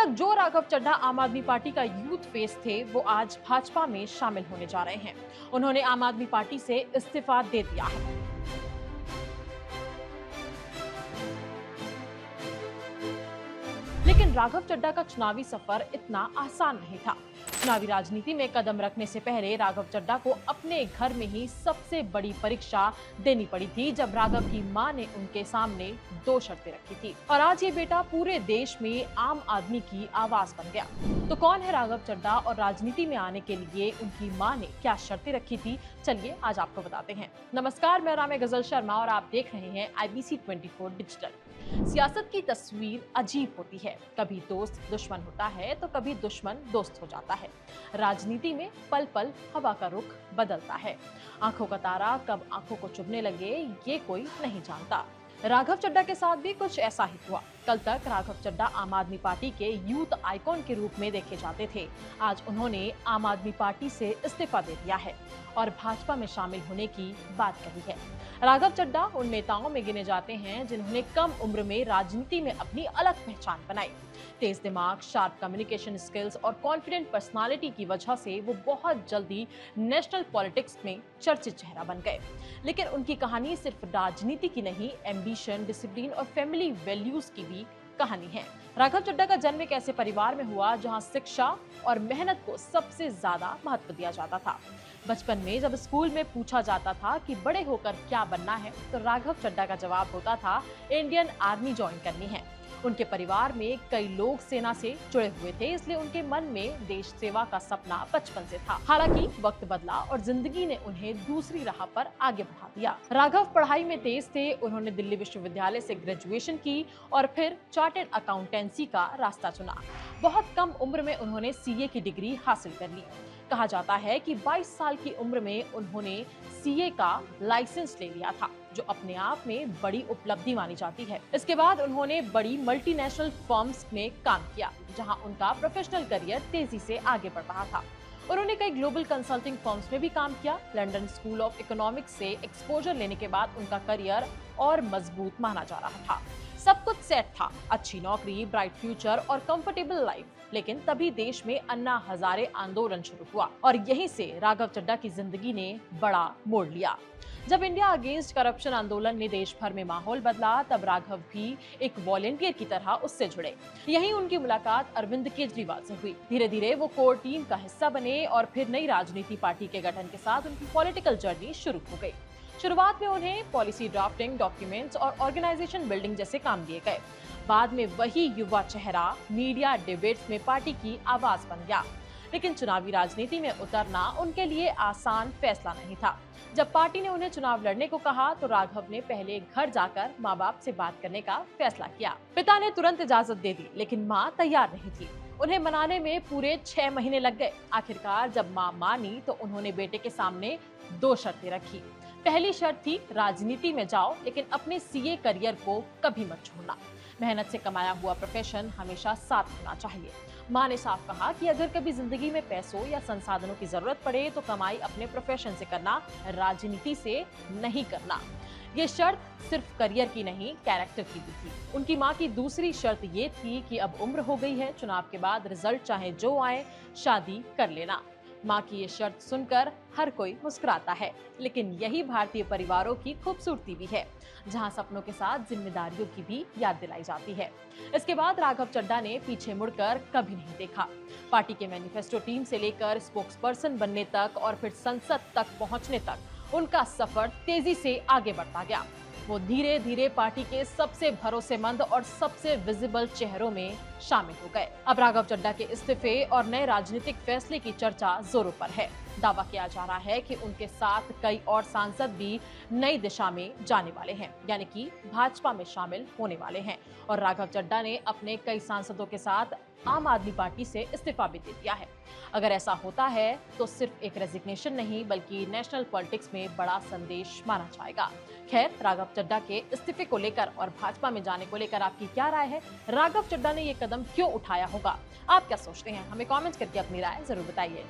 तक जो राघव चड्ढा आम आदमी पार्टी का यूथ फेस थे, वो आज भाजपा में शामिल होने जा रहे हैं। उन्होंने आम आदमी पार्टी से इस्तीफा दे दिया है। लेकिन राघव चड्ढा का चुनावी सफर इतना आसान नहीं था। चुनावी राजनीति में कदम रखने से पहले राघव चड्ढा को अपने घर में ही सबसे बड़ी परीक्षा देनी पड़ी थी, जब राघव की मां ने उनके सामने 2 शर्तें रखी थी। और आज ये बेटा पूरे देश में आम आदमी की आवाज बन गया। तो कौन है राघव चड्ढा और राजनीति में आने के लिए उनकी मां ने क्या शर्तें रखी थी, चलिए आज आपको बताते हैं। नमस्कार, मेरा नाम है गजल शर्मा और आप देख रहे हैं IBC 24 डिजिटल। सियासत की तस्वीर अजीब होती है। कभी दोस्त दुश्मन होता है तो कभी दुश्मन दोस्त हो जाता है। राजनीति में पल पल हवा का रुख बदलता है। आंखों का तारा कब आंखों को चुभने लगे, ये कोई नहीं जानता। राघव चड्ढा के साथ भी कुछ ऐसा ही हुआ। कल तक राघव चड्ढा आम आदमी पार्टी के यूथ आइकॉन के रूप में देखे जाते थे। आज उन्होंने आम आदमी पार्टी से इस्तीफा दे दिया है और भाजपा में शामिल होने की बात कही है। राघव चड्ढा उन नेताओं में गिने जाते हैं जिन्होंने कम उम्र में राजनीति में अपनी अलग पहचान बनाई। तेज दिमाग, शार्प कम्युनिकेशन स्किल्स और कॉन्फिडेंट पर्सनालिटी की वजह से वो बहुत जल्दी नेशनल पॉलिटिक्स में चर्चित चेहरा बन गए। लेकिन उनकी कहानी सिर्फ राजनीति की नहीं, एम्बिशन, डिसिप्लिन और फैमिली वैल्यूज की भी कहानी है। राघव चड्ढा का जन्म एक ऐसे परिवार में हुआ जहां शिक्षा और मेहनत को सबसे ज्यादा महत्व दिया जाता था। बचपन में जब स्कूल में पूछा जाता था कि बड़े होकर क्या बनना है, तो राघव चड्ढा का जवाब होता था इंडियन आर्मी ज्वाइन करनी है। उनके परिवार में कई लोग सेना से जुड़े हुए थे, इसलिए उनके मन में देश सेवा का सपना बचपन से था। हालांकि वक्त बदला और जिंदगी ने उन्हें दूसरी राह पर आगे बढ़ा दिया। राघव पढ़ाई में तेज थे। उन्होंने दिल्ली विश्वविद्यालय से ग्रेजुएशन की और फिर चार्टर्ड अकाउंटेंसी का रास्ता चुना। बहुत कम उम्र में उन्होंने CA की डिग्री हासिल कर ली। कहा जाता है कि 22 साल की उम्र में उन्होंने CA का लाइसेंस ले लिया था, जो अपने आप में बड़ी उपलब्धि मानी जाती है। इसके बाद उन्होंने बड़ी मल्टीनेशनल फर्म्स में काम किया, जहां उनका प्रोफेशनल करियर तेजी से आगे बढ़ रहा था। उन्होंने कई ग्लोबल कंसल्टिंग फर्म्स में भी काम किया। लंदन स्कूल ऑफ इकोनॉमिक्स से एक्सपोजर लेने के बाद उनका करियर और मजबूत माना जा रहा था। सब कुछ सेट था, अच्छी नौकरी, ब्राइट फ्यूचर और कंफर्टेबल लाइफ। लेकिन तभी देश में अन्ना हजारे आंदोलन शुरू हुआ और यहीं से राघव चड्ढा की जिंदगी ने बड़ा मोड़ लिया। जब इंडिया अगेंस्ट करप्शन आंदोलन ने देश भर में माहौल बदला, तब राघव भी एक वॉलेंटियर की तरह उससे जुड़े। यहीं उनकी मुलाकात अरविंद केजरीवाल से हुई। धीरे धीरे वो कोर टीम का हिस्सा बने और फिर नई राजनीति पार्टी के गठन के साथ उनकी पॉलिटिकल जर्नी शुरू हो गई। शुरुआत में उन्हें पॉलिसी ड्राफ्टिंग, डॉक्यूमेंट्स और ऑर्गेनाइजेशन बिल्डिंग जैसे काम दिए गए। बाद में वही युवा चेहरा मीडिया डिबेट्स में पार्टी की आवाज बन गया। लेकिन चुनावी राजनीति में उतरना उनके लिए आसान फैसला नहीं था। जब पार्टी ने उन्हें चुनाव लड़ने को कहा, तो राघव ने पहले घर जाकर माँ बाप से बात करने का फैसला किया। पिता ने तुरंत इजाजत दे दी, लेकिन माँ तैयार नहीं थी। उन्हें मनाने में पूरे 6 महीने लग गए। आखिरकार जब माँ मानी, तो उन्होंने बेटे के सामने 2 शर्तें रखी। पहली शर्त थी, राजनीति में जाओ, लेकिन अपने CA करियर को कभी मत छोड़ना। मेहनत से कमाया हुआ प्रोफेशन हमेशा साथ होना चाहिए। माँ ने साफ कहा कि अगर कभी जिंदगी में पैसों या संसाधनों की जरूरत पड़े, तो कमाई अपने प्रोफेशन से करना, राजनीति से नहीं करना। ये शर्त सिर्फ करियर की नहीं, कैरेक्टर की भी थी। उनकी माँ की दूसरी शर्त ये थी कि अब उम्र हो गई है, चुनाव के बाद रिजल्ट चाहे जो आए, शादी कर लेना। माँ की ये शर्त सुनकर हर कोई मुस्कुराता है, लेकिन यही भारतीय परिवारों की खूबसूरती भी है, जहाँ सपनों के साथ जिम्मेदारियों की भी याद दिलाई जाती है। इसके बाद राघव चड्ढा ने पीछे मुड़कर कभी नहीं देखा। पार्टी के मैनिफेस्टो टीम से लेकर स्पोक्स पर्सन बनने तक और फिर संसद तक पहुंचने तक उनका सफर तेजी से आगे बढ़ता गया। वो धीरे धीरे पार्टी के सबसे भरोसेमंद और सबसे विजिबल चेहरों में शामिल हो गए। अब राघव चड्ढा के इस्तीफे और नए राजनीतिक फैसले की चर्चा जोरों पर है। दावा किया जा रहा है कि उनके साथ कई और सांसद भी नई दिशा में जाने वाले हैं, यानी कि भाजपा में शामिल होने वाले हैं। और राघव चड्ढा ने अपने कई सांसदों के साथ आम आदमी पार्टी से इस्तीफा भी दे दिया है। अगर ऐसा होता है तो सिर्फ एक रेजिग्नेशन नहीं, बल्कि नेशनल पॉलिटिक्स में बड़ा संदेश माना जाएगा। खैर, राघव चड्ढा के इस्तीफे को लेकर और भाजपा में जाने को लेकर आपकी क्या राय है? राघव चड्ढा ने ये कदम क्यों उठाया होगा? आप क्या सोचते हैं? हमें कमेंट्स करके अपनी राय जरूर बताइए।